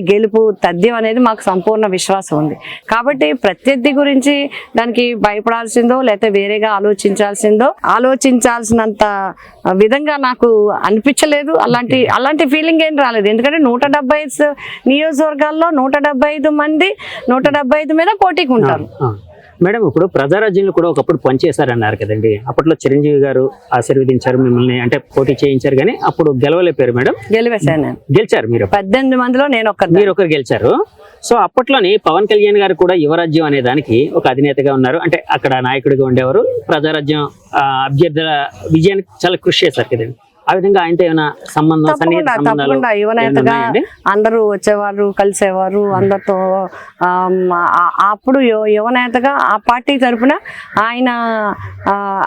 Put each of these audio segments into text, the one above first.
గెలుపు తథ్యం అనేది మాకు సంపూర్ణ విశ్వాసం ఉంది. కాబట్టి ప్రత్యర్థి గురించి దానికి భయపడాల్సిందో లేకపోతే వేరేగా ఆలోచించాల్సినంత విధంగా నాకు అనిపించలేదు. అలాంటి ఫీలింగ్ ఏం రాలేదు. ఎందుకంటే 175 నియోజకవర్గాల్లో 175 మంది 175 మీద పోటీకి ఉంటారు. మేడం, ఇప్పుడు ప్రజారాజ్యంలో కూడా ఒకప్పుడు పనిచేశారన్నారు కదండి. అప్పట్లో చిరంజీవి గారు ఆశీర్వదించారు మిమ్మల్ని, అంటే పోటీ చేయించారు, కానీ అప్పుడు గెలవలేపారు. మేడం గెలివేశాను. గెలిచారు మీరు 18 మందిలో మీరు ఒకరు గెలిచారు. సో అప్పట్లోని పవన్ కళ్యాణ్ గారు కూడా యువరాజ్యం అనే దానికి ఒక అధినేతగా ఉన్నారు, అంటే అక్కడ నాయకుడిగా ఉండేవారు. ప్రజారాజ్యం అభ్యర్థుల విజయానికి చాలా కృషి చేశారు కదండి. ఆ విధంగా ఆయనతో ఏమైనా తప్పకుండా యువనేతగా అందరూ వచ్చేవారు, కలిసేవారు అందరితో. అప్పుడు యువనేతగా ఆ పార్టీ తరఫున ఆయన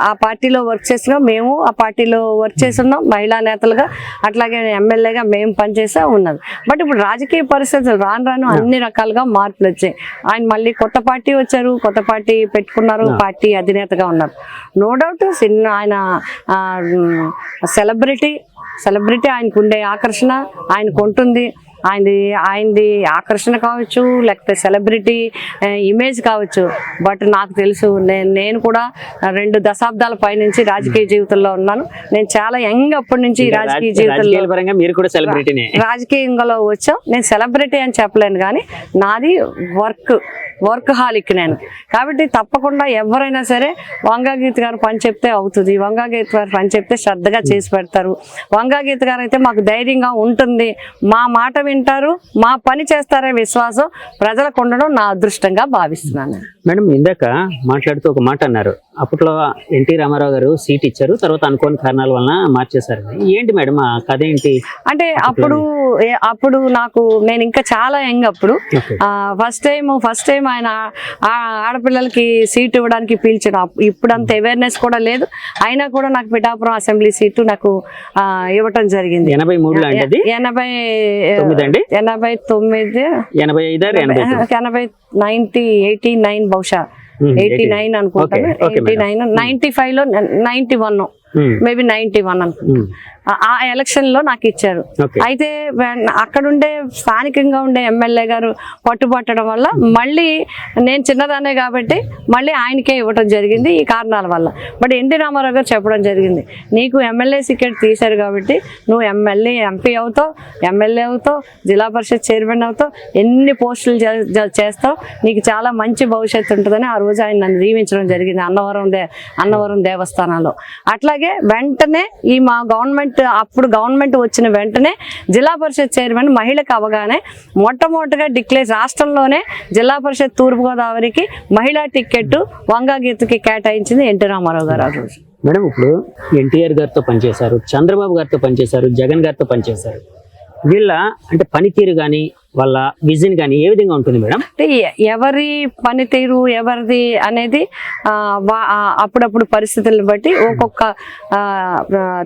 ఆ పార్టీలో వర్క్ చేస్తున్నాం, మేము ఆ పార్టీలో వర్క్ చేస్తున్నాం మహిళా నేతలుగా, అట్లాగే ఎమ్మెల్యేగా మేము పనిచేసా ఉన్నది. బట్ ఇప్పుడు రాజకీయ పరిస్థితులు రాను అన్ని రకాలుగా మార్పులు వచ్చాయి. ఆయన మళ్ళీ కొత్త పార్టీ వచ్చారు, కొత్త పార్టీ పెట్టుకున్నారు, పార్టీ అధినేతగా ఉన్నారు. నో డౌట్ ఆయన సెలబ్రిటీ ఆయనకు ఉండే ఆకర్షణ ఆయనకు ఉంటుంది. ఆయనది ఆకర్షణ కావచ్చు, లేకపోతే సెలబ్రిటీ ఇమేజ్ కావచ్చు. బట్ నాకు తెలుసు, నేను కూడా 2 దశాబ్దాల పైనుంచి రాజకీయ జీవితంలో ఉన్నాను. నేను చాలా యంగ్ అప్పటి నుంచి రాజకీయ జీవితంలో మీరు కూడా సెలబ్రిటీనే రాజకీయంలో వచ్చాం. నేను సెలబ్రిటీ అని చెప్పలేను, కానీ నాది వర్క్ హాలిక్ నేను. కాబట్టి తప్పకుండా ఎవరైనా సరే వంగాగీత గారు పని చెప్తే అవుతుంది, వంగాగీత గారు పని చెప్తే శ్రద్ధగా చేసి పెడతారు. వంగాగీత గారు అయితే మాకు ధైర్యంగా ఉంటుంది, మా మాట వింటారు, మా పని చేస్తారనే విశ్వాసం ప్రజలకు ఉండడం నా అదృష్టంగా భావిస్తున్నాను. మేడం, ఇందాక మాట్లాడుతూ ఒక మాట అన్నారు, అప్పట్లో ఎన్టీ రామారావు గారు సీట్ ఇచ్చారు, తర్వాత అనుకోని కారణాల వలన మార్చేశారు. ఏంటి మేడం ఆ కథ ఏంటి? అంటే అప్పుడు నేను ఇంకా చాలా యంగ్. అప్పుడు ఫస్ట్ టైం ఆయన ఆడపిల్లలకి సీట్ ఇవ్వడానికి పిలిచాడు. ఇప్పుడు అంత అవేర్నెస్ కూడా లేదు, అయినా కూడా నాకు పిఠాపురం అసెంబ్లీ సీటు నాకు ఇవ్వటం జరిగింది. 89 బహుశా 89 అనుకుంటాను, 95 లో 91 మేబీ 91 అనుకుంటా. ఆ ఎలక్షన్ లో నాకు ఇచ్చారు. అయితే అక్కడుండే స్థానికంగా ఉండే ఎమ్మెల్యే గారు పట్టుబట్టడం వల్ల మళ్ళీ నేను చిన్నదానే కాబట్టి మళ్ళీ ఆయనకే ఇవ్వటం జరిగింది ఈ కారణాల వల్ల. బట్ ఎన్టీ రామారావు గారు చెప్పడం జరిగింది, నీకు ఎమ్మెల్యే టికెట్ తీశారు కాబట్టి నువ్వు ఎంపీ అవుతావు, ఎమ్మెల్యే అవుతావు, జిల్లా పరిషత్ చైర్మన్ అవుతావు, ఎన్ని పోస్టులు చేస్తావు, నీకు చాలా మంచి భవిష్యత్తు ఉంటుందని ఆ రోజు ఆయన నన్ను దీవించడం జరిగింది అన్నవరం దేవస్థానంలో. అట్లాగే వెంటనే మా అప్పుడు గవర్నమెంట్ వచ్చిన వెంటనే జిల్లా పరిషత్ చైర్మన్ మహిళకు అవగానే మొట్టమొదటిగా రాష్ట్రంలోనే జిల్లా పరిషత్ తూర్పుగోదావరికి మహిళా టికెట్ వంగాగీతకి కేటాయించింది ఎన్టీ రామారావు గారు ఆ రోజు. మేడం, ఇప్పుడు ఎన్టీఆర్ గారితో పనిచేశారు, చంద్రబాబు గారితో పనిచేశారు, జగన్ గారితో పనిచేశారు. వీళ్ళ అంటే పనితీరు కానీ వాళ్ళ విజన్ కానీ ఏ విధంగా ఉంటుంది మేడం? అంటే ఎవరి పనితీరు ఎవరిది అనేది అప్పుడప్పుడు పరిస్థితులను బట్టి ఒక్కొక్క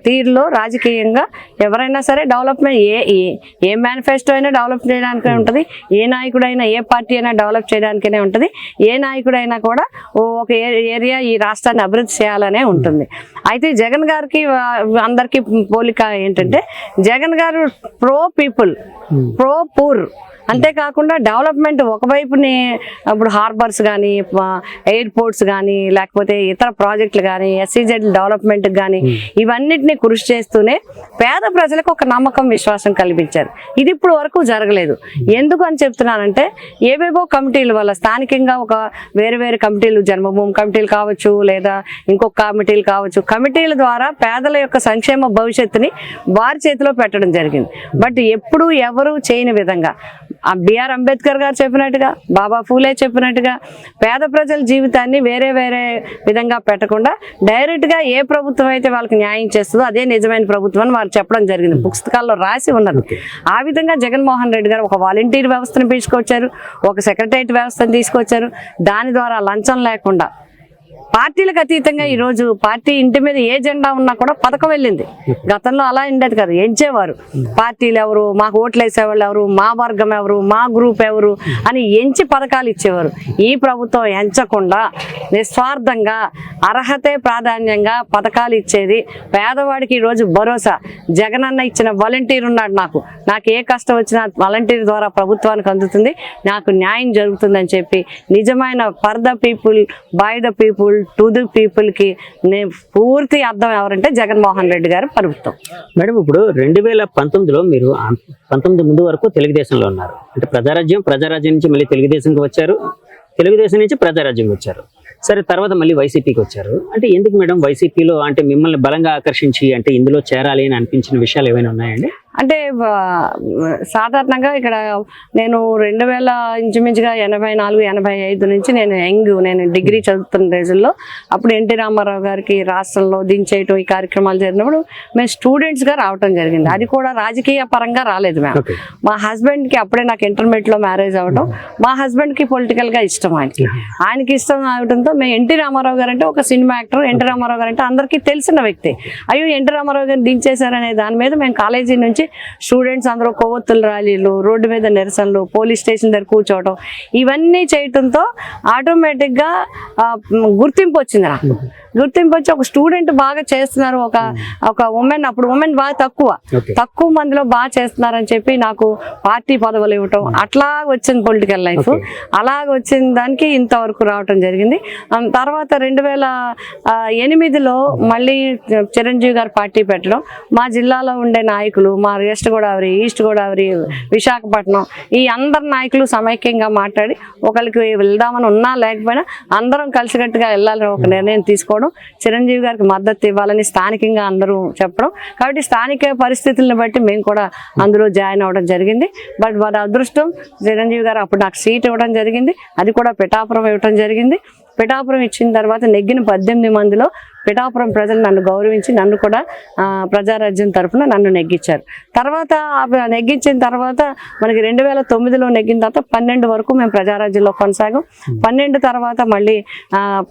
తీరులో రాజకీయంగా ఎవరైనా సరే డెవలప్మెంట్ ఏ మేనిఫెస్టో అయినా డెవలప్ చేయడానికే ఉంటుంది, ఏ నాయకుడైనా ఏ పార్టీ అయినా డెవలప్ చేయడానికనే ఉంటుంది, ఏ నాయకుడైనా కూడా ఒక ఏరియా ఈ రాష్ట్రాన్ని అభివృద్ధి చేయాలనే ఉంటుంది. అయితే జగన్ గారికి అందరికీ పోలిక ఏంటంటే జగన్ గారు ప్రో పీపుల్, ప్రో పూర్. అంతేకాకుండా డెవలప్మెంట్ ఒకవైపుని ఇప్పుడు హార్బర్స్ కానీ, ఎయిర్పోర్ట్స్ కానీ, లేకపోతే ఇతర ప్రాజెక్టులు కానీ, SEZ డెవలప్మెంట్ కానీ ఇవన్నిటిని కృషి చేస్తూనే పేద ప్రజలకు ఒక నమ్మకం విశ్వాసం కల్పించారు. ఇది ఇప్పుడు వరకు జరగలేదు. ఎందుకు అని చెప్తున్నానంటే ఏవేవో కమిటీల వల్ల స్థానికంగా ఒక వేరు కమిటీలు, జన్మభూమి కమిటీలు కావచ్చు, లేదా ఇంకొక కమిటీలు కావచ్చు, కమిటీల ద్వారా పేదల యొక్క సంక్షేమ భవిష్యత్తుని వారి చేతిలో పెట్టడం జరిగింది. బట్ ఎప్పుడు ఎవరు చేయని విధంగా బిఆర్ అంబేద్కర్ గారు చెప్పినట్టుగా, బాబా ఫూలే చెప్పినట్టుగా పేద ప్రజల జీవితాన్ని వేరే విధంగా పెట్టకుండా డైరెక్ట్గా ఏ ప్రభుత్వం అయితే వాళ్ళకి న్యాయం చేస్తుందో అదే నిజమైన ప్రభుత్వం అని వాళ్ళు చెప్పడం జరిగింది, పుస్తకాల్లో రాసి ఉన్నది. ఆ విధంగా జగన్మోహన్ రెడ్డి గారు ఒక వాలంటీర్ వ్యవస్థను తీసుకొచ్చారు, ఒక సెక్రటరియట్ వ్యవస్థను తీసుకొచ్చారు. దాని ద్వారా లంచం లేకుండా పార్టీలకు అతీతంగా ఈ రోజు పార్టీ ఇంటి మీద ఏ జెండా ఉన్నా కూడా పథకం వెళ్ళింది. గతంలో అలా ఉండేది కాదు, ఎంచేవారు పార్టీలు ఎవరు, మాకు ఓట్లు వేసేవాళ్ళు ఎవరు, మా వర్గం ఎవరు, మా గ్రూప్ ఎవరు అని ఎంచి పథకాలు ఇచ్చేవారు. ఈ ప్రభుత్వం ఎంచకుండా నిస్వార్థంగా అర్హతే ప్రాధాన్యంగా పథకాలు ఇచ్చేది. పేదవాడికి ఈ రోజు భరోసా. జగనన్న ఇచ్చిన వాలంటీర్ ఉన్నాడు, నాకు ఏ కష్టం వచ్చినా వాలంటీర్ ద్వారా ప్రభుత్వానికి అందుతుంది, నాకు న్యాయం జరుగుతుందని చెప్పి నిజమైన for the people by the people to the people కి పూర్తి అర్థం ఎవరంటే జగన్మోహన్ రెడ్డి గారు ప్రభుత్వం. మేడం, ఇప్పుడు 2019లో మీరు 19 ముందు వరకు తెలుగుదేశంలో ఉన్నారు. అంటే ప్రజారాజ్యం నుంచి మళ్ళీ తెలుగుదేశంకి వచ్చారు, తెలుగుదేశం నుంచి ప్రజారాజ్యంకి వచ్చారు. సరే, తర్వాత మళ్ళీ వైసీపీకి వచ్చారు. అంటే ఎందుకు మేడం వైసీపీలో అంటే మిమ్మల్ని బలంగా ఆకర్షించి అంటే ఇందులో చేరాలి అని అనిపించిన విషయాలు ఏమైనా ఉన్నాయండి? అంటే సాధారణంగా ఇక్కడ నేను 2000 ఇంచుమించుగా 84, 85 నుంచి నేను డిగ్రీ చదువుతున్న రోజుల్లో అప్పుడు ఎన్టీ రామారావు గారికి రాష్ట్రంలో దించేయటం ఈ కార్యక్రమాలు జరిగినప్పుడు మేము స్టూడెంట్స్ గా రావటం జరిగింది. అది కూడా రాజకీయ పరంగా రాలేదు మేము. మా హస్బెండ్ కి అప్పుడే నాకు ఇంటర్మీడియట్ లో మ్యారేజ్ అవ్వడం, మా హస్బెండ్ కి పొలిటికల్ గా ఇష్టం, ఆయనకి ఇష్టం అవడంతో మేము ఎన్టీ రామారావు గారు అంటే ఒక సినిమా యాక్టర్, ఎన్టీ రామారావు గారు అంటే అందరికీ తెలిసిన వ్యక్తి. అయ్యో ఎన్టీ రామారావు గారు దించేశారనే దాని మీద మేము కాలేజీ నుంచి స్టూడెంట్స్ అందరూ కొవ్వొత్తుల ర్యాలీలు, రోడ్డు మీద నిరసనలు, పోలీస్ స్టేషన్ దగ్గర కూర్చోవడం ఇవన్నీ చేయటంతో ఆటోమేటిక్ గా గుర్తింపు వచ్చింది. నాకు గుర్తింపు వచ్చి ఒక స్టూడెంట్ బాగా చేస్తున్నారు, ఒక ఉమెన్, అప్పుడు ఉమెన్ బాగా తక్కువ మందిలో బాగా చేస్తున్నారని చెప్పి నాకు పార్టీ పదవులు ఇవ్వటం, అట్లా వచ్చింది పొలిటికల్ లైఫ్. అలాగ వచ్చిన దానికి ఇంతవరకు రావటం జరిగింది. తర్వాత 2008లో మళ్ళీ చిరంజీవి గారు పార్టీ పెట్టడం, మా జిల్లాలో ఉండే నాయకులు, మా వెస్ట్ గోదావరి, ఈస్ట్ గోదావరి, విశాఖపట్నం ఈ అందరు నాయకులు సమైక్యంగా మాట్లాడి ఒకరికి వెళ్దామని ఉన్నా లేకపోయినా అందరం కలిసికట్టుగా వెళ్ళాలని ఒక నిర్ణయం తీసుకోవడం, చిరంజీవి గారికి మద్దతు ఇవ్వాలని స్థానికంగా అందరూ చెప్పడం. కాబట్టి స్థానిక పరిస్థితులను బట్టి మేము కూడా అందులో జాయిన్ అవ్వడం జరిగింది. బట్ వారి అదృష్టం, చిరంజీవి గారు అప్పుడు నాకు సీట్ ఇవ్వడం జరిగింది, అది కూడా పిఠాపురం ఇవ్వడం జరిగింది. పిఠాపురం ఇచ్చిన తర్వాత నెగ్గిన 18 మందిలో పిఠాపురం ప్రజలు నన్ను గౌరవించి నన్ను కూడా ప్రజారాజ్యం తరఫున నన్ను నెగ్గించారు. తర్వాత నెగ్గించిన తర్వాత మనకి 2009లో నెగ్గిన తర్వాత 12 వరకు మేము ప్రజారాజ్యంలో కొనసాగాం. 12 తర్వాత మళ్ళీ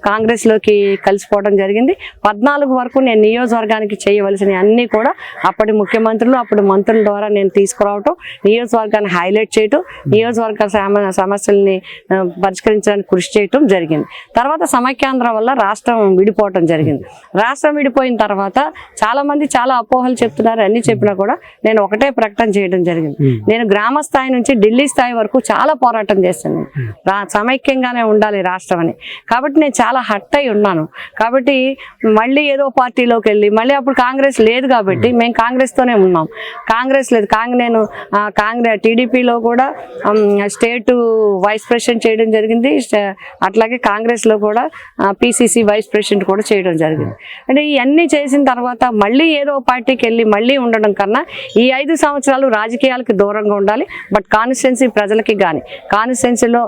కాంగ్రెస్లోకి కలిసిపోవడం జరిగింది. 14 వరకు నేను నియోజకవర్గానికి చేయవలసిన అన్నీ కూడా అప్పటి ముఖ్యమంత్రులు, అప్పుడు మంత్రుల ద్వారా నేను తీసుకురావటం, నియోజకవర్గాన్ని హైలైట్ చేయటం, నియోజకవర్గ సమస్యల్ని పరిష్కరించడానికి కృషి చేయటం జరిగింది. తర్వాత సమైక్యాంధ్ర వల్ల రాష్ట్రం విడిపోవటం జరిగింది. రాష్ట్రం విడిపోయిన తర్వాత చాలా మంది చాలా అపోహలు చెప్తున్నారు. అన్ని చెప్పినా కూడా నేను ఒకటే ప్రకటన చేయడం జరిగింది. నేను గ్రామ స్థాయి నుంచి ఢిల్లీ స్థాయి వరకు చాలా పోరాటం చేస్తాను, సమైక్యంగానే ఉండాలి రాష్ట్రం అని. కాబట్టి నేను చాలా హట్ అయి ఉన్నాను. కాబట్టి మళ్ళీ ఏదో పార్టీలోకి వెళ్ళి మళ్ళీ అప్పుడు కాంగ్రెస్ లేదు కాబట్టి మేము కాంగ్రెస్ తోనే ఉన్నాం. కాంగ్రెస్ లేదు, నేను టీడీపీలో కూడా స్టేట్ వైస్ ప్రెసిడెంట్ చేయడం జరిగింది. అట్లాగే కాంగ్రెస్ లో కూడా పిసిసి వైస్ ప్రెసిడెంట్ కూడా చేయడం జరిగింది. అంటే ఇవన్నీ చేసిన తర్వాత మళ్ళీ ఏదో పార్టీకి వెళ్ళి మళ్ళీ ఉండడం కన్నా ఈ 5 సంవత్సరాలు రాజకీయాలకి దూరంగా ఉండాలి. బట్ కాన్స్టిట్యున్సీ ప్రజలకి కానీ, కాన్స్టిట్యున్సీలో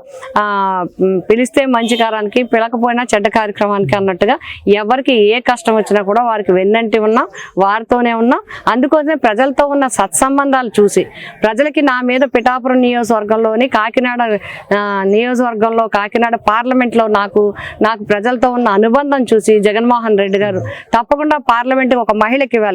పిలిస్తే మంచి కారానికి, పిలకపోయినా చెడ్డ కార్యక్రమానికి అన్నట్టుగా ఎవరికి ఏ కష్టం వచ్చినా కూడా వారికి వెన్నంటి ఉన్నాం, వారితోనే ఉన్నాం. అందుకోసమే ప్రజలతో ఉన్న సత్సంబంధాలు చూసి ప్రజలకి నా మీద పిఠాపురం నియోజకవర్గంలోని కాకినాడ నియోజకవర్గంలో కాకినాడ పార్లమెంట్లో నాకు ప్రజలతో ఉన్న అనుబంధం చూసి జగన్మోహన్ రెడ్డి గారు తప్పకుండా పార్లమెంట్ ఒక మహిళకి ఇవ్వాలి.